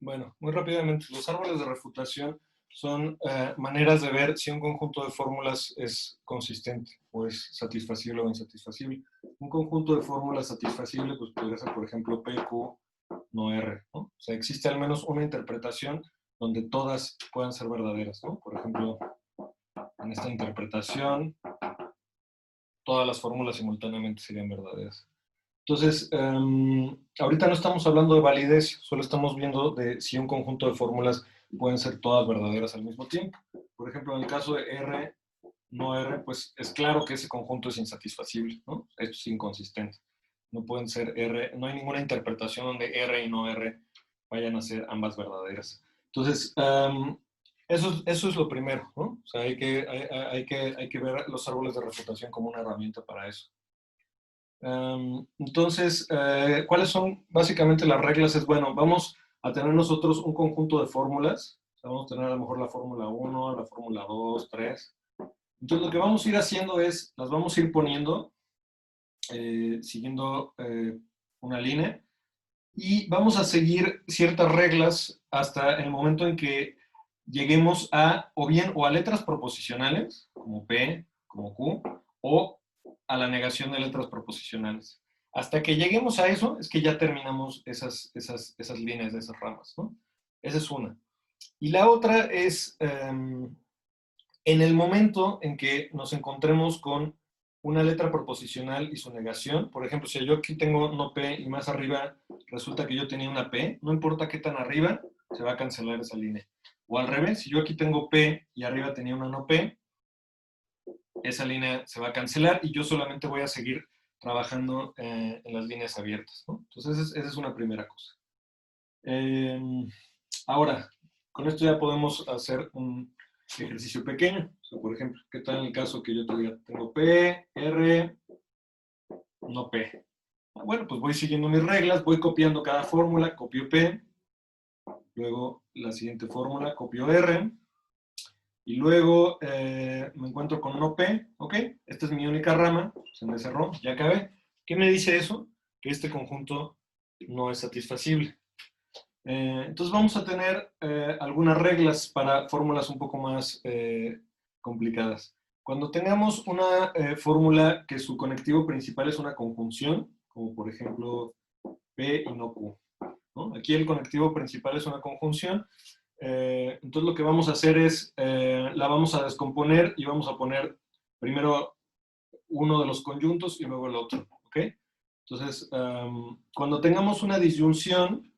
Bueno, muy rápidamente, los árboles de refutación son maneras de ver si un conjunto de fórmulas es consistente o es satisfacible o insatisfacible. Un conjunto de fórmulas satisfacible pues podría ser, por ejemplo, P, Q, no R, ¿no? O sea, existe al menos una interpretación donde todas puedan ser verdaderas, ¿no? Por ejemplo, en esta interpretación, todas las fórmulas simultáneamente serían verdaderas. Entonces, ahorita no estamos hablando de validez, solo estamos viendo de si un conjunto de fórmulas pueden ser todas verdaderas al mismo tiempo. Por ejemplo, en el caso de R, no R, pues es claro que ese conjunto es insatisfacible, ¿no? Esto es inconsistente. No pueden ser R, no hay ninguna interpretación donde R y no R vayan a ser ambas verdaderas. Entonces, eso es lo primero, ¿no? O sea, hay que ver los árboles de refutación como una herramienta para eso. Entonces, ¿cuáles son básicamente las reglas? Es, bueno, vamos a tener nosotros un conjunto de fórmulas. O sea, vamos a tener a lo mejor la fórmula 1, la fórmula 2, 3. Entonces, lo que vamos a ir haciendo es, las vamos a ir poniendo, siguiendo una línea, y vamos a seguir ciertas reglas hasta el momento en que lleguemos a, o bien, o a letras proposicionales, como P, como Q, o a la negación de letras proposicionales. Hasta que lleguemos a eso, es que ya terminamos esas líneas de esas ramas, ¿no? Esa es una. Y la otra es, en el momento en que nos encontremos con una letra proposicional y su negación, por ejemplo, si yo aquí tengo no P y más arriba resulta que yo tenía una P, no importa qué tan arriba, se va a cancelar esa línea. O al revés, si yo aquí tengo P y arriba tenía una no P, esa línea se va a cancelar y yo solamente voy a seguir trabajando en las líneas abiertas, ¿no? Entonces, esa es una primera cosa. Ahora, con esto ya podemos hacer un ejercicio pequeño. O sea, por ejemplo, ¿qué tal en el caso que yo tengo P, R, no P? Bueno, pues voy siguiendo mis reglas, voy copiando cada fórmula, copio P, luego la siguiente fórmula, copio R, y luego me encuentro con no P, ¿ok? Esta es mi única rama, se me cerró, ya acabé. ¿Qué me dice eso? Que este conjunto no es satisfacible. Entonces vamos a tener algunas reglas para fórmulas un poco más complicadas. Cuando tengamos una fórmula que su conectivo principal es una conjunción, como por ejemplo P y no Q, ¿no? Aquí el conectivo principal es una conjunción, entonces lo que vamos a hacer es, la vamos a descomponer y vamos a poner primero uno de los conjuntos y luego el otro, ¿ok? Entonces, cuando tengamos una disyunción,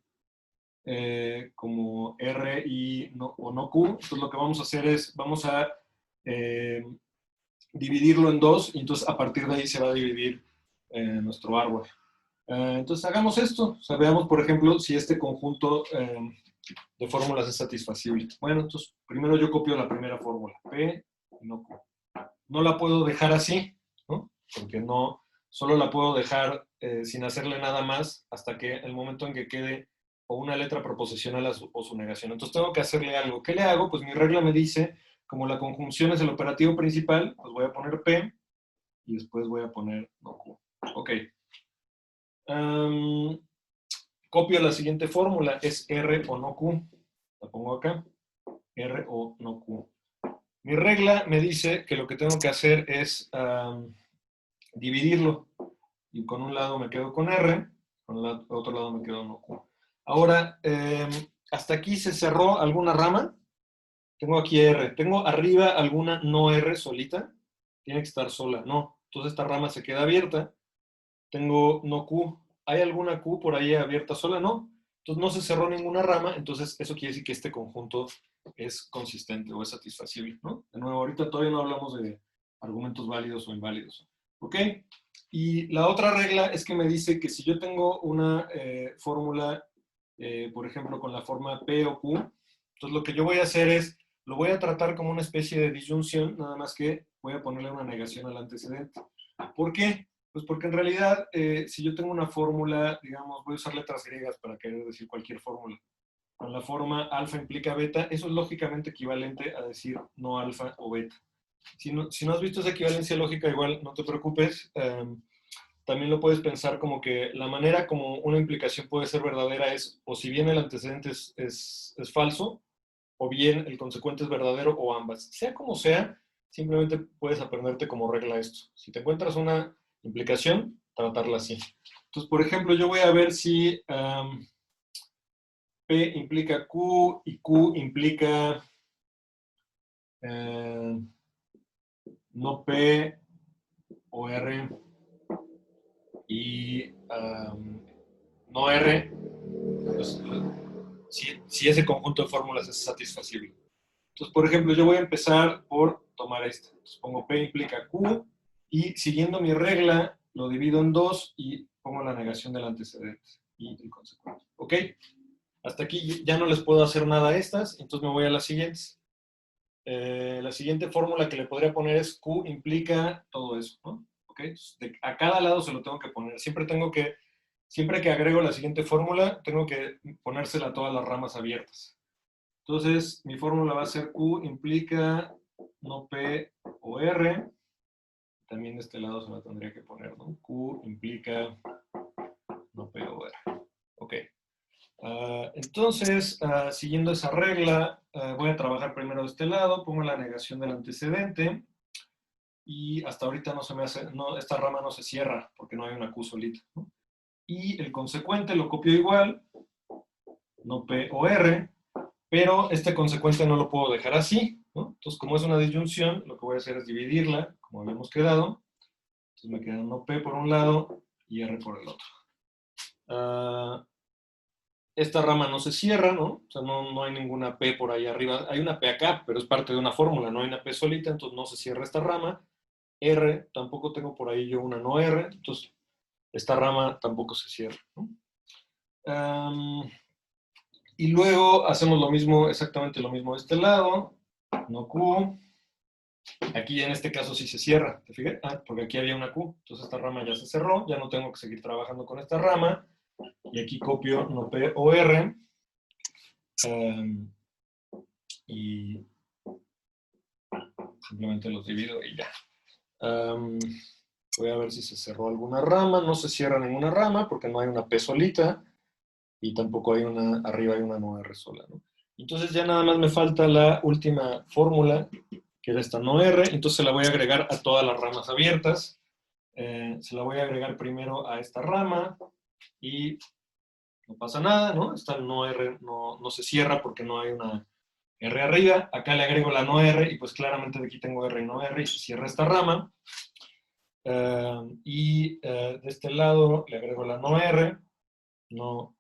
como R y no, o no Q, entonces lo que vamos a hacer es, vamos a dividirlo en dos y entonces a partir de ahí se va a dividir nuestro árbol. Entonces hagamos esto, o sea, veamos por ejemplo si este conjunto de fórmulas es satisfacible. Bueno, entonces primero yo copio la primera fórmula, P y no Q. No la puedo dejar así, ¿no? Porque no, solo la puedo dejar sin hacerle nada más hasta que el momento en que quede o una letra proposicional o su negación. Entonces tengo que hacerle algo. ¿Qué le hago? Pues mi regla me dice, como la conjunción es el operativo principal, pues voy a poner P y después voy a poner no Q. Ok. Copio la siguiente fórmula, es R o no Q. La pongo acá, R o no Q. Mi regla me dice que lo que tengo que hacer es dividirlo. Y con un lado me quedo con R, con el otro lado me quedo no Q. Ahora, hasta aquí se cerró alguna rama. Tengo aquí R. ¿Tengo arriba alguna no R solita? Tiene que estar sola. No. Entonces esta rama se queda abierta. Tengo no Q. ¿Hay alguna Q por ahí abierta sola? No. Entonces no se cerró ninguna rama. Entonces eso quiere decir que este conjunto es consistente o es satisfacible, ¿no? De nuevo, ahorita todavía no hablamos de argumentos válidos o inválidos. ¿Ok? Y la otra regla es que me dice que si yo tengo una fórmula, por ejemplo, con la forma P o Q, entonces lo que yo voy a hacer es, lo voy a tratar como una especie de disyunción, nada más que voy a ponerle una negación al antecedente. ¿Por qué? Pues porque en realidad, si yo tengo una fórmula, digamos, voy a usar letras griegas para querer decir cualquier fórmula. Con la forma alfa implica beta, eso es lógicamente equivalente a decir no alfa o beta. Si no has visto esa equivalencia lógica, igual no te preocupes. también lo puedes pensar como que la manera como una implicación puede ser verdadera es, o si bien el antecedente es falso, o bien el consecuente es verdadero, o ambas. Sea como sea, simplemente puedes aprenderte como regla esto. Si te encuentras una implicación, tratarla así. Entonces, por ejemplo, yo voy a ver si P implica Q y Q implica no P o R y no R, pues, si ese conjunto de fórmulas es satisfacible. Entonces, por ejemplo, yo voy a empezar por tomar esta. Entonces, pongo P implica Q y siguiendo mi regla lo divido en dos y pongo la negación del antecedente y el consecuente. ¿Ok? Hasta aquí ya no les puedo hacer nada a estas, entonces me voy a las siguientes. La siguiente fórmula que le podría poner es Q implica todo eso, ¿no? ¿Ok? A cada lado se lo tengo que poner. Siempre que agrego la siguiente fórmula, tengo que ponérsela a todas las ramas abiertas. Entonces, mi fórmula va a ser Q implica no P o R. También de este lado se la tendría que poner, ¿no? Q implica no P o R. Ok. Entonces, siguiendo esa regla, voy a trabajar primero de este lado, pongo la negación del antecedente y hasta ahorita no se me hace, no, esta rama no se cierra porque no hay una Q solita, ¿no? Y el consecuente lo copio igual, no P o R, pero este consecuente no lo puedo dejar así, ¿no? Entonces, como es una disyunción, lo que voy a hacer es dividirla, como habíamos quedado. Entonces me queda no P por un lado y R por el otro. Esta rama no se cierra, ¿no? O sea, no hay ninguna P por ahí arriba. Hay una P acá, pero es parte de una fórmula, no hay una P solita, entonces no se cierra esta rama. R, tampoco tengo por ahí yo una no R, entonces esta rama tampoco se cierra, ¿no? Y luego hacemos lo mismo, exactamente lo mismo de este lado, no Q. Aquí en este caso sí se cierra, ¿te fijas? Porque aquí había una Q, entonces esta rama ya se cerró, ya no tengo que seguir trabajando con esta rama. Y aquí copio no P o R. Y simplemente los divido y ya. Voy a ver si se cerró alguna rama. No se cierra ninguna rama porque no hay una P solita y tampoco hay una, arriba hay una no R sola, ¿no? Entonces ya nada más me falta la última fórmula, que era esta no R, entonces se la voy a agregar a todas las ramas abiertas. Se la voy a agregar primero a esta rama y no pasa nada, ¿no? Esta no R no se cierra porque no hay una R arriba. Acá le agrego la no R y pues claramente de aquí tengo R y no R y se cierra esta rama. De este lado le agrego la no R, no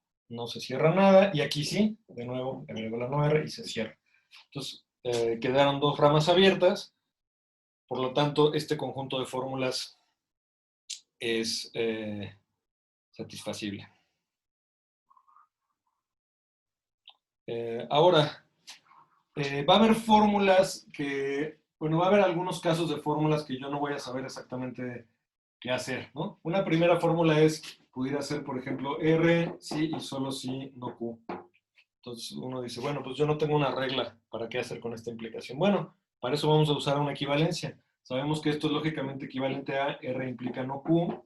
se cierra nada, y aquí sí, de nuevo le agrego la no R y se cierra. Entonces, quedaron dos ramas abiertas, por lo tanto, este conjunto de fórmulas es satisfacible. Ahora, va a haber fórmulas que, bueno, va a haber algunos casos de fórmulas que yo no voy a saber exactamente qué hacer, ¿no? Una primera fórmula pudiera ser, por ejemplo, R, sí y solo sí, no Q. Entonces uno dice, bueno, pues yo no tengo una regla para qué hacer con esta implicación. Bueno, para eso vamos a usar una equivalencia. Sabemos que esto es lógicamente equivalente a R implica no Q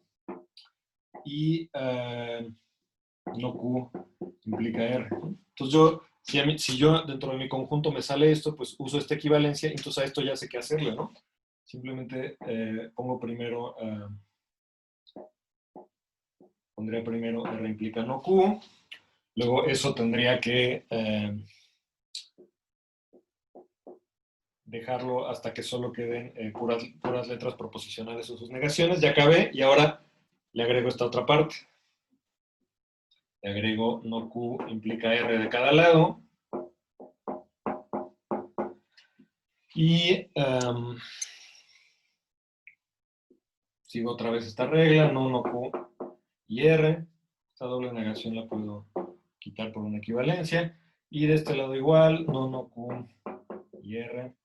y no Q implica R. Entonces si yo dentro de mi conjunto me sale esto, pues uso esta equivalencia y entonces a esto ya sé qué hacerle, ¿no? Simplemente pondría primero R implica no Q, luego eso tendría que dejarlo hasta que solo queden puras letras proposicionales o sus negaciones, ya acabé, y ahora le agrego esta otra parte. Le agrego no Q implica R de cada lado, y sigo otra vez esta regla, no Q y R. Esta doble negación la puedo quitar por una equivalencia. Y de este lado igual, no Q y R.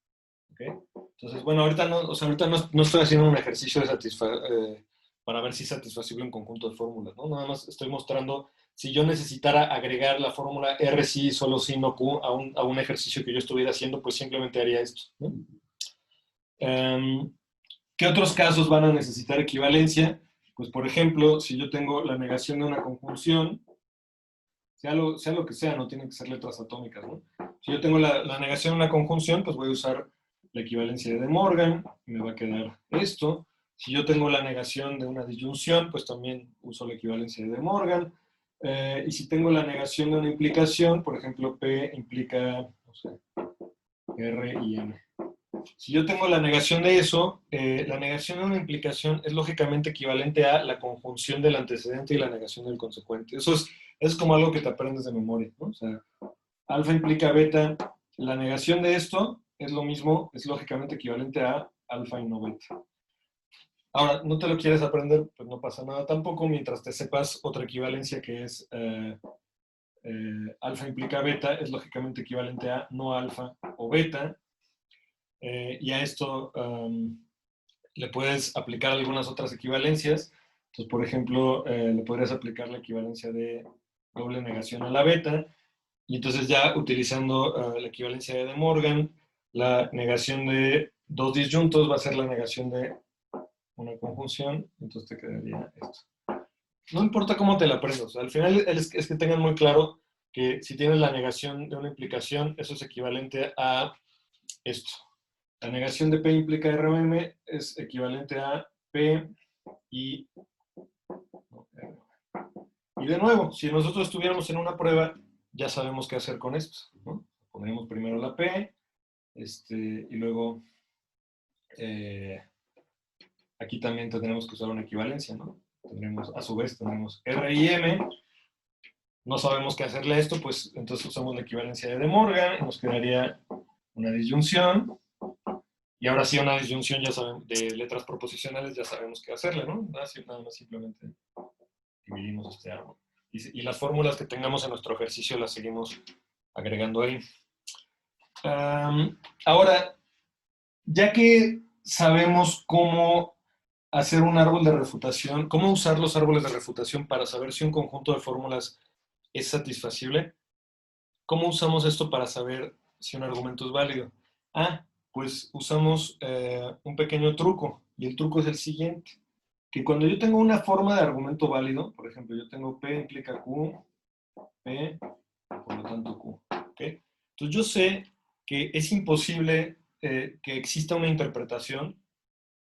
¿Okay? Entonces, bueno, ahorita no estoy haciendo un ejercicio para ver si es satisfacible un conjunto de fórmulas, ¿no? Nada más estoy mostrando si yo necesitara agregar la fórmula R sí, solo sí, no Q a un ejercicio que yo estuviera haciendo, pues simplemente haría esto, ¿no? ¿Qué otros casos van a necesitar equivalencia? Pues, por ejemplo, si yo tengo la negación de una conjunción, sea lo que sea, no tienen que ser letras atómicas, ¿no? Si yo tengo la negación de una conjunción, pues voy a usar la equivalencia de De Morgan, y me va a quedar esto. Si yo tengo la negación de una disyunción, pues también uso la equivalencia de De Morgan. Y si tengo la negación de una implicación, por ejemplo, P implica, no sé, R y M. Si yo tengo la negación de eso, la negación de una implicación es lógicamente equivalente a la conjunción del antecedente y la negación del consecuente. Eso es como algo que te aprendes de memoria, ¿no? O sea, alfa implica beta. La negación de esto es lo mismo, es lógicamente equivalente a alfa y no beta. Ahora, no te lo quieres aprender, pues no pasa nada tampoco, mientras te sepas otra equivalencia que es alfa implica beta, es lógicamente equivalente a no alfa o beta. Y a esto le puedes aplicar algunas otras equivalencias. Entonces, por ejemplo, le podrías aplicar la equivalencia de doble negación a la beta. Y entonces ya utilizando la equivalencia de De Morgan, la negación de dos disyuntos va a ser la negación de una conjunción. Entonces te quedaría esto. No importa cómo te la aprendas. Al final es que tengan muy claro que si tienes la negación de una implicación, eso es equivalente a esto. La negación de P implica ROM es equivalente a P y... Y de nuevo, si nosotros estuviéramos en una prueba, ya sabemos qué hacer con esto, ¿no? Pondríamos primero la P, y luego aquí también tendremos que usar una equivalencia, ¿no? A su vez, tendremos R y M. No sabemos qué hacerle a esto, pues entonces usamos la equivalencia de De Morgan y nos quedaría una disyunción. Y ahora sí, una disyunción ya sabemos, de letras proposicionales, ya sabemos qué hacerle, ¿no? Nada más simplemente dividimos este árbol. Y las fórmulas que tengamos en nuestro ejercicio las seguimos agregando ahí. Ahora, ya que sabemos cómo hacer un árbol de refutación, cómo usar los árboles de refutación para saber si un conjunto de fórmulas es satisfacible, ¿cómo usamos esto para saber si un argumento es válido? Pues usamos un pequeño truco, y el truco es el siguiente, que cuando yo tengo una forma de argumento válido, por ejemplo, yo tengo P implica Q, P, por lo tanto Q, ¿ok? Entonces yo sé que es imposible que exista una interpretación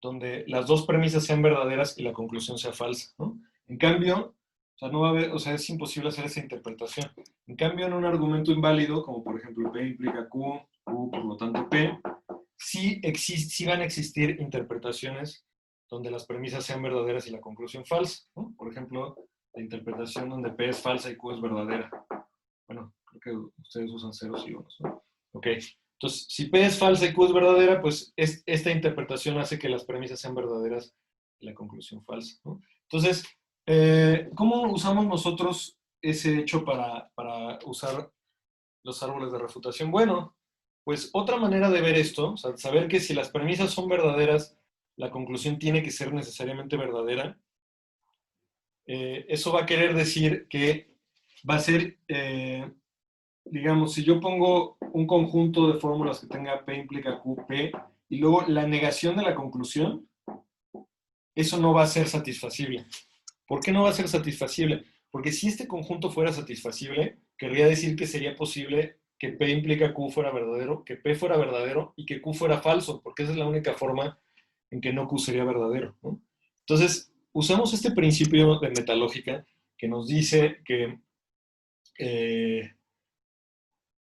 donde las dos premisas sean verdaderas y la conclusión sea falsa, ¿no? En cambio, o sea, no va a haber, o sea, es imposible hacer esa interpretación. En cambio, en un argumento inválido, como por ejemplo P implica Q, Q por lo tanto P, sí van a existir interpretaciones donde las premisas sean verdaderas y la conclusión falsa, ¿no? Por ejemplo, la interpretación donde P es falsa y Q es verdadera. Bueno, creo que ustedes usan ceros y unos, ¿no? Ok. Entonces, si P es falsa y Q es verdadera, pues esta interpretación hace que las premisas sean verdaderas y la conclusión falsa, ¿no? Entonces, ¿cómo usamos nosotros ese hecho para usar los árboles de refutación? Bueno, pues otra manera de ver esto, o sea, saber que si las premisas son verdaderas, la conclusión tiene que ser necesariamente verdadera. Eso va a querer decir que va a ser, digamos, si yo pongo un conjunto de fórmulas que tenga P implica Q, P, y luego la negación de la conclusión, eso no va a ser satisfacible. ¿Por qué no va a ser satisfacible? Porque si este conjunto fuera satisfacible, querría decir que sería posible que P implica Q fuera verdadero, que P fuera verdadero y que Q fuera falso, porque esa es la única forma en que no Q sería verdadero, ¿no? Entonces, usamos este principio de metalógica que nos dice que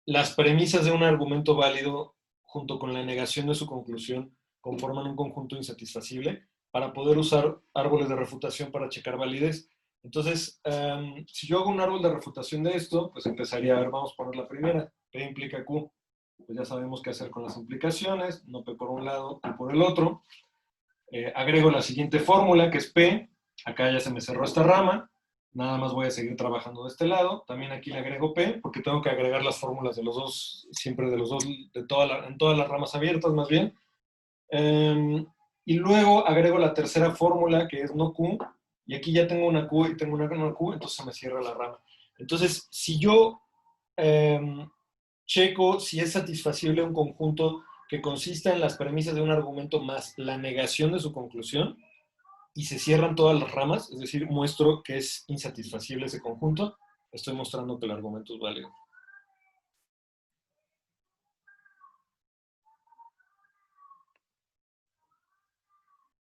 las premisas de un argumento válido junto con la negación de su conclusión conforman un conjunto insatisfacible para poder usar árboles de refutación para checar validez. Entonces, si yo hago un árbol de refutación de esto, pues empezaría a ver, vamos a poner la primera, P implica Q. Pues ya sabemos qué hacer con las implicaciones, no P por un lado, Q por el otro. Agrego la siguiente fórmula, que es P. Acá ya se me cerró esta rama. Nada más voy a seguir trabajando de este lado. También aquí le agrego P, porque tengo que agregar las fórmulas de los dos, siempre de los dos, en todas las ramas abiertas más bien. Y luego agrego la tercera fórmula, que es no Q, y aquí ya tengo una Q y tengo una no Q, entonces se me cierra la rama. Entonces, si yo checo si es satisfacible un conjunto que consista en las premisas de un argumento más la negación de su conclusión, y se cierran todas las ramas, es decir, muestro que es insatisfacible ese conjunto, estoy mostrando que el argumento es válido.